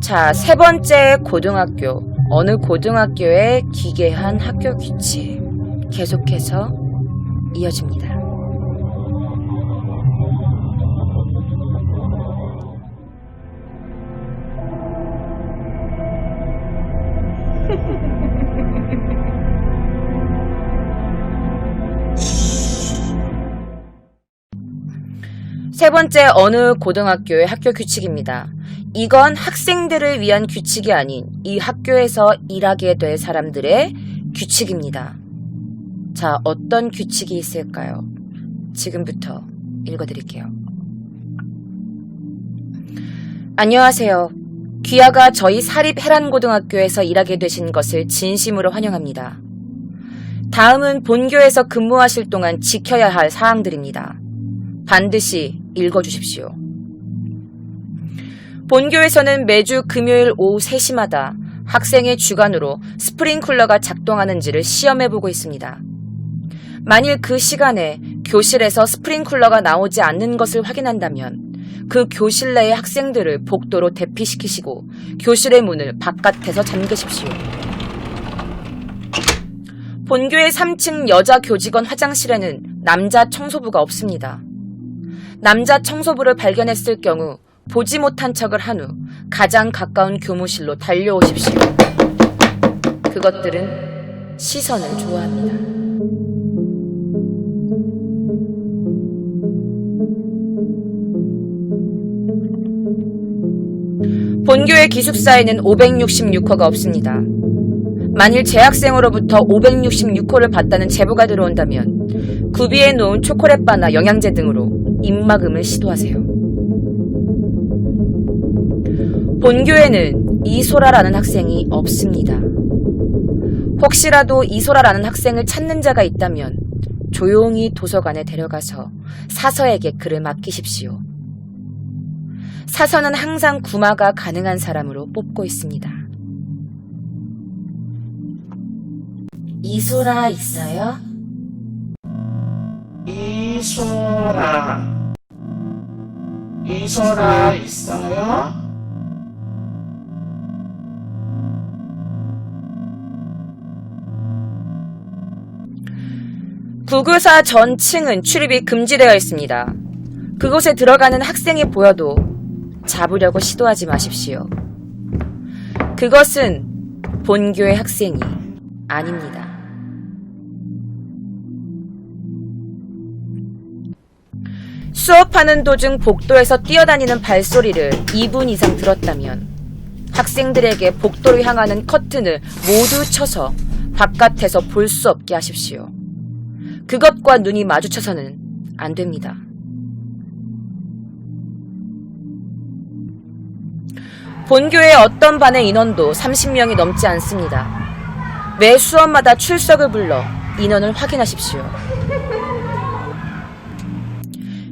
자, 세 번째 고등학교. 어느 고등학교의 기괴한 학교 규칙. 계속해서 이어집니다. 세 번째 어느 고등학교의 학교 규칙입니다. 이건 학생들을 위한 규칙이 아닌 이 학교에서 일하게 될 사람들의 규칙입니다. 자, 어떤 규칙이 있을까요? 지금부터 읽어드릴게요. 안녕하세요. 귀하가 저희 사립 해란고등학교에서 일하게 되신 것을 진심으로 환영합니다. 다음은 본교에서 근무하실 동안 지켜야 할 사항들입니다. 반드시 읽어주십시오. 본교에서는 매주 금요일 오후 3시마다 학생의 주관으로 스프링클러가 작동하는지를 시험해보고 있습니다. 만일 그 시간에 교실에서 스프링클러가 나오지 않는 것을 확인한다면 그 교실 내의 학생들을 복도로 대피시키시고 교실의 문을 바깥에서 잠그십시오. 본교의 3층 여자 교직원 화장실에는 남자 청소부가 없습니다. 남자 청소부를 발견했을 경우 보지 못한 척을 한 후 가장 가까운 교무실로 달려오십시오. 그것들은 시선을 좋아합니다. 본교의 기숙사에는 566호가 없습니다. 만일 재학생으로부터 566호를 봤다는 제보가 들어온다면 구비해 놓은 초콜릿바나 영양제 등으로 입막음을 시도하세요. 본교에는 이소라라는 학생이 없습니다. 혹시라도 이소라라는 학생을 찾는 자가 있다면 조용히 도서관에 데려가서 사서에게 글을 맡기십시오. 사서는 항상 구마가 가능한 사람으로 뽑고 있습니다. 이소라 있어요? 이소라 있어요? 구교사 전 층은 출입이 금지되어 있습니다. 그곳에 들어가는 학생이 보여도 잡으려고 시도하지 마십시오. 그것은 본교의 학생이 아닙니다. 수업하는 도중 복도에서 뛰어다니는 발소리를 2분 이상 들었다면 학생들에게 복도로 향하는 커튼을 모두 쳐서 바깥에서 볼 수 없게 하십시오. 그것과 눈이 마주쳐서는 안 됩니다. 본교의 어떤 반의 인원도 30명이 넘지 않습니다. 매 수업마다 출석을 불러 인원을 확인하십시오.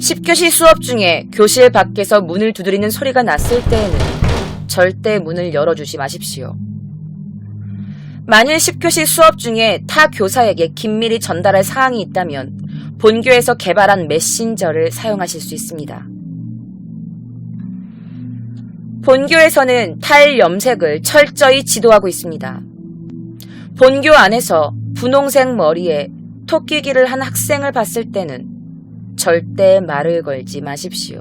10교시 수업 중에 교실 밖에서 문을 두드리는 소리가 났을 때에는 절대 문을 열어주지 마십시오. 만일 10교시 수업 중에 타 교사에게 긴밀히 전달할 사항이 있다면 본교에서 개발한 메신저를 사용하실 수 있습니다. 본교에서는 타일 염색을 철저히 지도하고 있습니다. 본교 안에서 분홍색 머리에 토끼기를 한 학생을 봤을 때는 절대 말을 걸지 마십시오.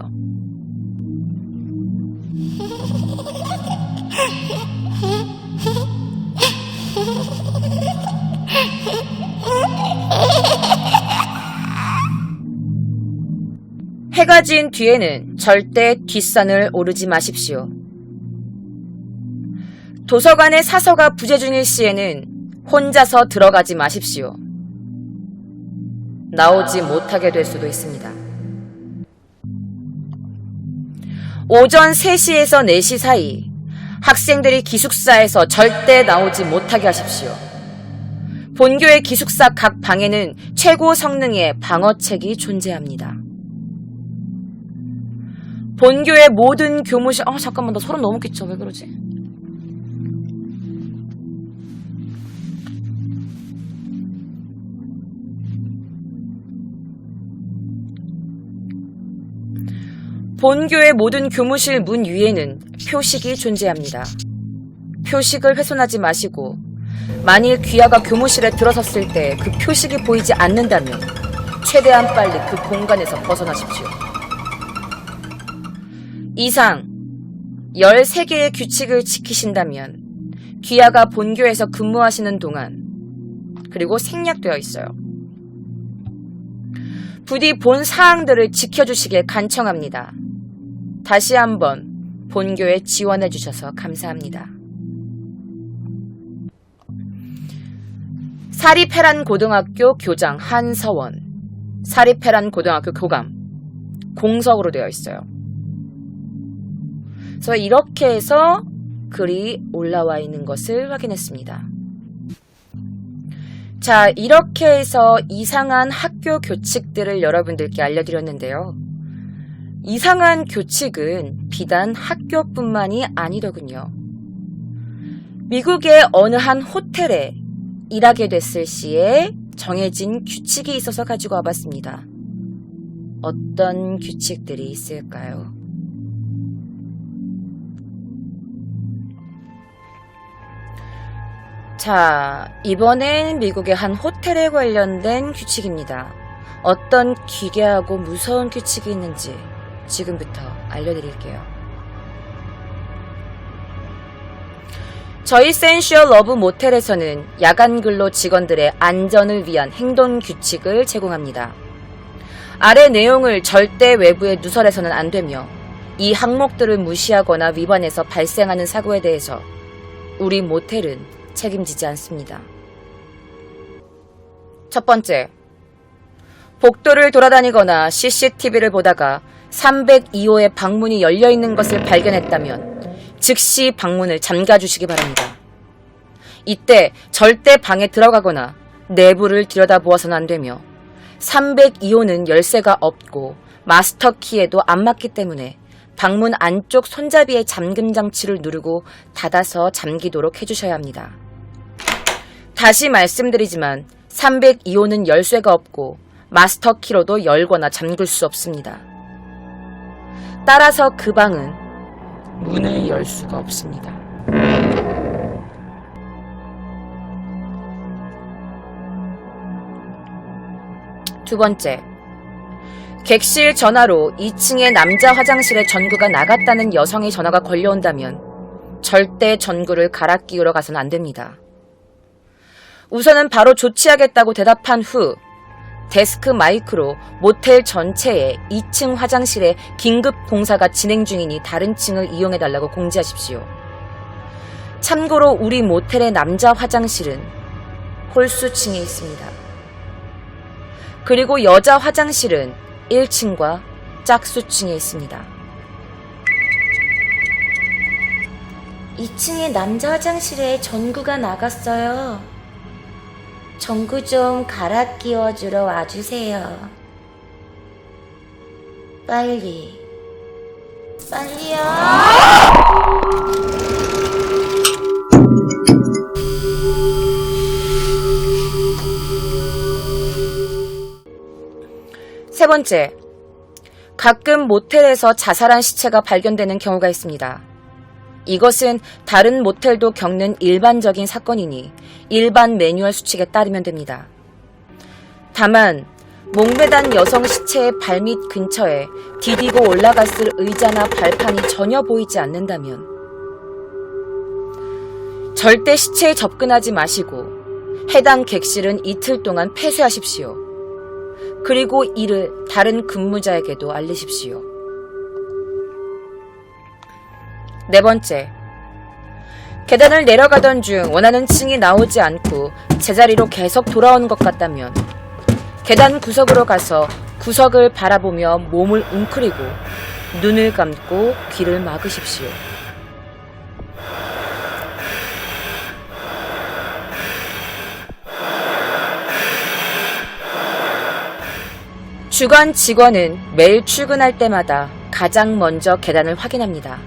해가 진 뒤에는 절대 뒷산을 오르지 마십시오. 도서관에 사서가 부재 중일 시에는 혼자서 들어가지 마십시오. 나오지 못하게 될 수도 있습니다. 오전 3시에서 4시 사이 학생들이 기숙사에서 절대 나오지 못하게 하십시오. 본교의 기숙사 각 방에는 최고 성능의 방어책이 존재합니다. 본교의 모든 교무실, 잠깐만, 나 소름 너무 끼쳐. 왜 그러지? 본교의 모든 교무실 문 위에는 표식이 존재합니다. 표식을 훼손하지 마시고 만일 귀하가 교무실에 들어섰을 때 그 표식이 보이지 않는다면 최대한 빨리 그 공간에서 벗어나십시오. 이상 13개의 규칙을 지키신다면 귀하가 본교에서 근무하시는 동안 그리고 생략되어 있어요. 부디 본 사항들을 지켜주시길 간청합니다. 다시 한번 본교에 지원해 주셔서 감사합니다. 사립해란 고등학교 교장 한서원, 사립해란 고등학교 교감, 공석으로 되어 있어요. 그래서 이렇게 해서 글이 올라와 있는 것을 확인했습니다. 자, 이렇게 해서 이상한 학교 규칙들을 여러분들께 알려드렸는데요. 이상한 규칙은 비단 학교뿐만이 아니더군요. 미국의 어느 한 호텔에 일하게 됐을 시에 정해진 규칙이 있어서 가지고 와봤습니다. 어떤 규칙들이 있을까요? 자, 이번엔 미국의 한 호텔에 관련된 규칙입니다. 어떤 기괴하고 무서운 규칙이 있는지 지금부터 알려드릴게요. 저희 센슈얼 러브 모텔에서는 야간 근로 직원들의 안전을 위한 행동 규칙을 제공합니다. 아래 내용을 절대 외부에 누설해서는 안 되며 이 항목들을 무시하거나 위반해서 발생하는 사고에 대해서 우리 모텔은 책임지지 않습니다. 첫 번째, 복도를 돌아다니거나 CCTV를 보다가 302호의 방문이 열려있는 것을 발견했다면 즉시 방문을 잠가주시기 바랍니다. 이때 절대 방에 들어가거나 내부를 들여다보아서는 안 되며 302호는 열쇠가 없고 마스터 키에도 안 맞기 때문에 방문 안쪽 손잡이의 잠금 장치를 누르고 닫아서 잠기도록 해주셔야 합니다. 다시 말씀드리지만 302호는 열쇠가 없고 마스터 키로도 열거나 잠글 수 없습니다. 따라서 그 방은 문을 열 수가 없습니다. 두 번째, 객실 전화로 2층의 남자 화장실에 전구가 나갔다는 여성의 전화가 걸려온다면 절대 전구를 갈아 끼우러 가서는 안 됩니다. 우선은 바로 조치하겠다고 대답한 후 데스크 마이크로 모텔 전체에 2층 화장실에 긴급 공사가 진행 중이니 다른 층을 이용해달라고 공지하십시오. 참고로 우리 모텔의 남자 화장실은 홀수층에 있습니다. 그리고 여자 화장실은 1층과 짝수층에 있습니다. 2층의 남자 화장실에 전구가 나갔어요. 전구 좀 갈아 끼워주러 와주세요. 빨리요. 세 번째, 가끔 모텔에서 자살한 시체가 발견되는 경우가 있습니다. 이것은 다른 모텔도 겪는 일반적인 사건이니 일반 매뉴얼 수칙에 따르면 됩니다. 다만 목매단 여성 시체의 발밑 근처에 디디고 올라갔을 의자나 발판이 전혀 보이지 않는다면 절대 시체에 접근하지 마시고 해당 객실은 이틀 동안 폐쇄하십시오. 그리고 이를 다른 근무자에게도 알리십시오. 네 번째, 계단을 내려가던 중 원하는 층이 나오지 않고 제자리로 계속 돌아오는 것 같다면 계단 구석으로 가서 구석을 바라보며 몸을 웅크리고 눈을 감고 귀를 막으십시오. 주간 직원은 매일 출근할 때마다 가장 먼저 계단을 확인합니다.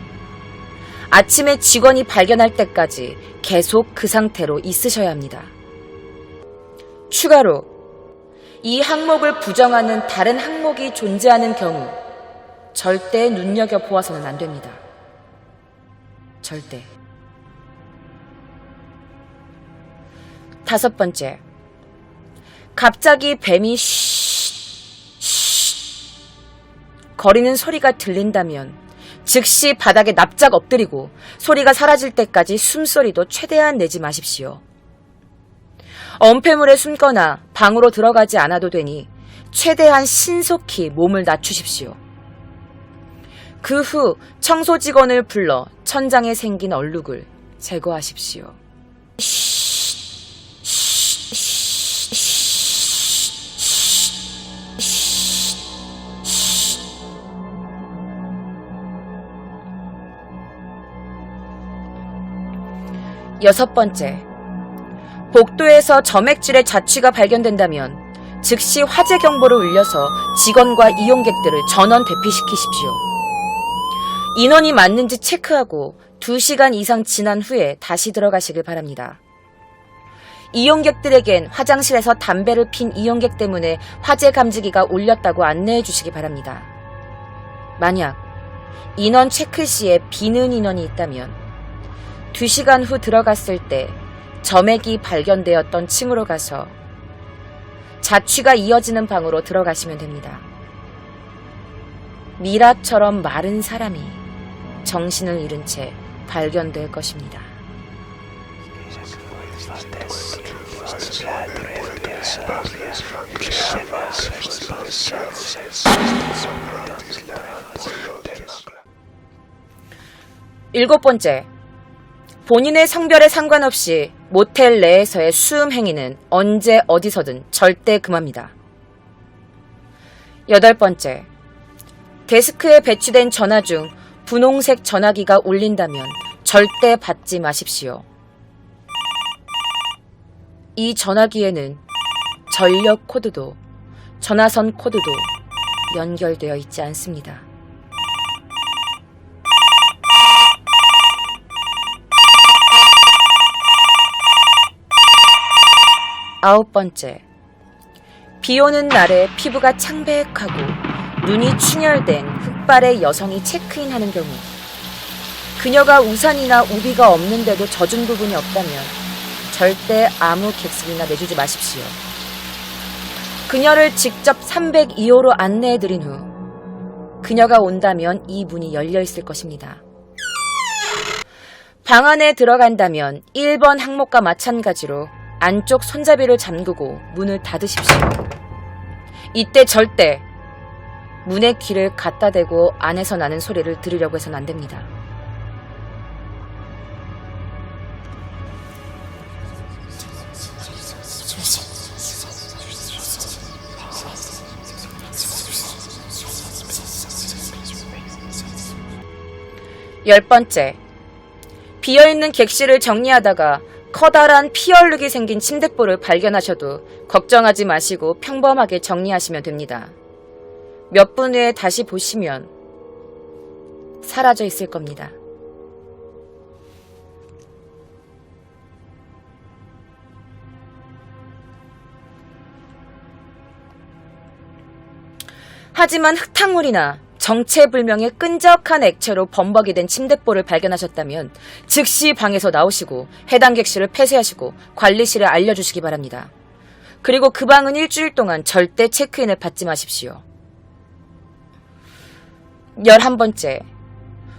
아침에 직원이 발견할 때까지 계속 그 상태로 있으셔야 합니다. 추가로 이 항목을 부정하는 다른 항목이 존재하는 경우 절대 눈여겨보아서는 안 됩니다. 절대. 5번째, 갑자기 뱀이 쉬 거리는 소리가 들린다면 즉시 바닥에 납작 엎드리고 소리가 사라질 때까지 숨소리도 최대한 내지 마십시오. 엄폐물에 숨거나 방으로 들어가지 않아도 되니 최대한 신속히 몸을 낮추십시오. 그 후 청소 직원을 불러 천장에 생긴 얼룩을 제거하십시오. 여섯 번째, 복도에서 점액질의 자취가 발견된다면 즉시 화재 경보를 울려서 직원과 이용객들을 전원 대피시키십시오. 인원이 맞는지 체크하고 2시간 이상 지난 후에 다시 들어가시길 바랍니다. 이용객들에겐 화장실에서 담배를 핀 이용객 때문에 화재 감지기가 울렸다고 안내해 주시기 바랍니다. 만약 인원 체크 시에 비는 인원이 있다면 2시간 후 들어갔을 때 점액이 발견되었던 층으로 가서 자취가 이어지는 방으로 들어가시면 됩니다. 미라처럼 마른 사람이 정신을 잃은 채 발견될 것입니다. 일곱 번째, 본인의 성별에 상관없이 모텔 내에서의 수음 행위는 언제 어디서든 절대 금합니다. 8번째, 데스크에 배치된 전화 중 분홍색 전화기가 울린다면 절대 받지 마십시오. 이 전화기에는 전력 코드도 전화선 코드도 연결되어 있지 않습니다. 9번째, 비 오는 날에 피부가 창백하고 눈이 충혈된 흑발의 여성이 체크인하는 경우, 그녀가 우산이나 우비가 없는데도 젖은 부분이 없다면 절대 아무 객실이나 내주지 마십시오. 그녀를 직접 302호로 안내해드린 후 그녀가 온다면 이 문이 열려 있을 것입니다. 방 안에 들어간다면 1번 항목과 마찬가지로 안쪽 손잡이를 잠그고 문을 닫으십시오. 이때 절대 문에 귀를 갖다 대고 안에서 나는 소리를 들으려고 해서는 안 됩니다. 열 번째, 비어있는 객실을 정리하다가 커다란 피 얼룩이 생긴 침대볼을 발견하셔도 걱정하지 마시고 평범하게 정리하시면 됩니다. 몇 분 후에 다시 보시면 사라져 있을 겁니다. 하지만 흙탕물이나 정체불명의 끈적한 액체로 범벅이 된 침대볼을 발견하셨다면 즉시 방에서 나오시고 해당 객실을 폐쇄하시고 관리실에 알려주시기 바랍니다. 그리고 그 방은 일주일 동안 절대 체크인을 받지 마십시오. 11번째,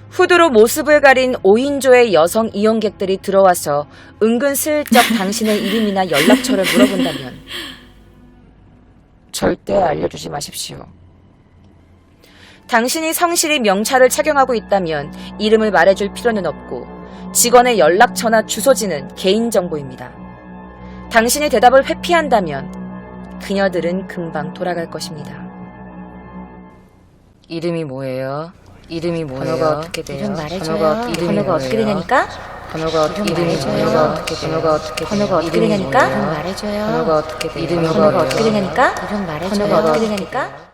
후드로 모습을 가린 5인조의 여성 이용객들이 들어와서 은근슬쩍 당신의 이름이나 연락처를 물어본다면 절대 알려주지 마십시오. 당신이 성실히 명찰을 착용하고 있다면 이름을 말해줄 필요는 없고 직원의 연락처나 주소지는 개인정보입니다. 당신이 대답을 회피한다면 그녀들은 금방 돌아갈 것입니다. 이름이 뭐예요? 이름이 뭐예요? 번호가 어떻게 돼요? 이름 말해줘요. 이름이 번호가 어떻게 뭐예요? 되냐니까? 번호가 이름이 번호가 어떻게 돼요? 번호가 어떻게 번호가 어떻게 이름이 되냐니까? 뭐예요? 말해줘요. 번호가 어떻게 돼요? 이름이 번호가 번호가 어떻게 뭐예요? 되냐니까? 이름 말해줘요. 번호가 어떻게 어떻게 되냐니까?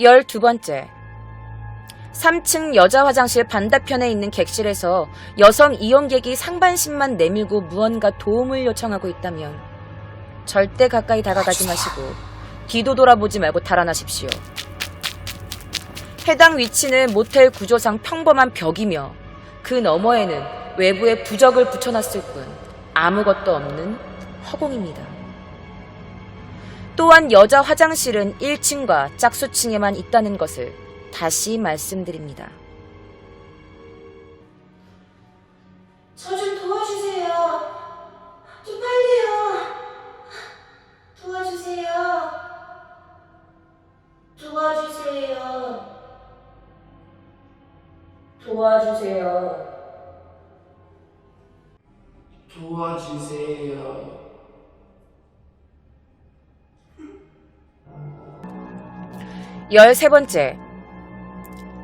12번째, 3층 여자 화장실 반대편에 있는 객실에서 여성 이용객이 상반신만 내밀고 무언가 도움을 요청하고 있다면 절대 가까이 다가가지 마시고 뒤도 돌아보지 말고 달아나십시오. 해당 위치는 모텔 구조상 평범한 벽이며 그 너머에는 외부에 부적을 붙여놨을 뿐 아무것도 없는 허공입니다. 또한 여자 화장실은 1층과 짝수층에만 있다는 것을 다시 말씀드립니다. 저 좀 도와주세요. 좀 빨리요. 도와주세요. 도와주세요. 도와주세요. 도와주세요. 13번째,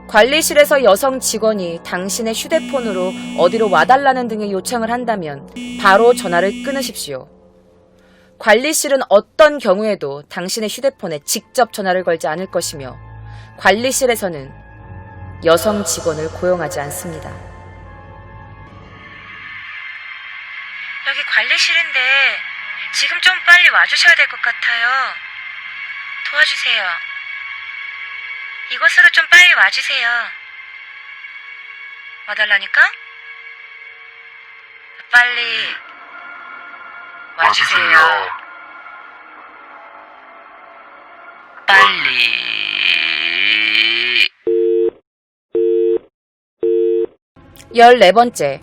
관리실에서 여성 직원이 당신의 휴대폰으로 어디로 와달라는 등의 요청을 한다면 바로 전화를 끊으십시오. 관리실은 어떤 경우에도 당신의 휴대폰에 직접 전화를 걸지 않을 것이며 관리실에서는 여성 직원을 고용하지 않습니다. 여기 관리실인데 지금 좀 빨리 와주셔야 될 것 같아요. 도와주세요. 이곳으로 좀 빨리 와주세요. 와달라니까? 빨리 와주세요. 빨리. 14번째,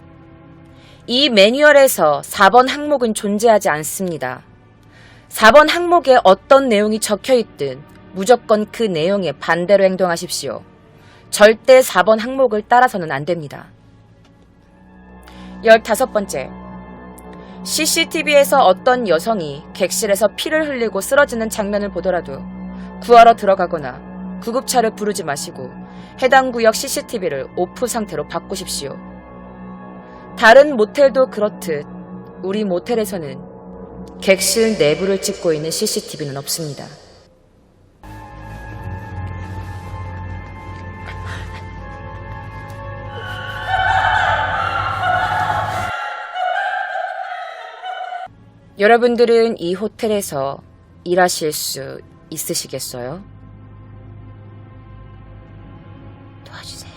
이 매뉴얼에서 4번 항목은 존재하지 않습니다. 4번 항목에 어떤 내용이 적혀있든 무조건 그 내용에 반대로 행동하십시오. 절대 4번 항목을 따라서는 안 됩니다. 15번째, CCTV에서 어떤 여성이 객실에서 피를 흘리고 쓰러지는 장면을 보더라도 구하러 들어가거나 구급차를 부르지 마시고 해당 구역 CCTV를 오프 상태로 바꾸십시오. 다른 모텔도 그렇듯 우리 모텔에서는 객실 내부를 찍고 있는 CCTV는 없습니다. 여러분들은 이 호텔에서 일하실 수 있으시겠어요? 도와주세요.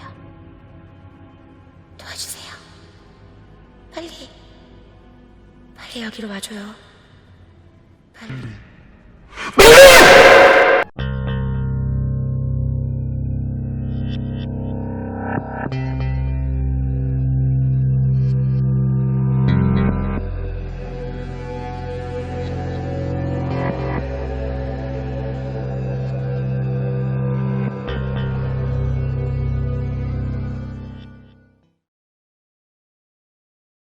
도와주세요. 빨리. 빨리 여기로 와줘요. 빨리.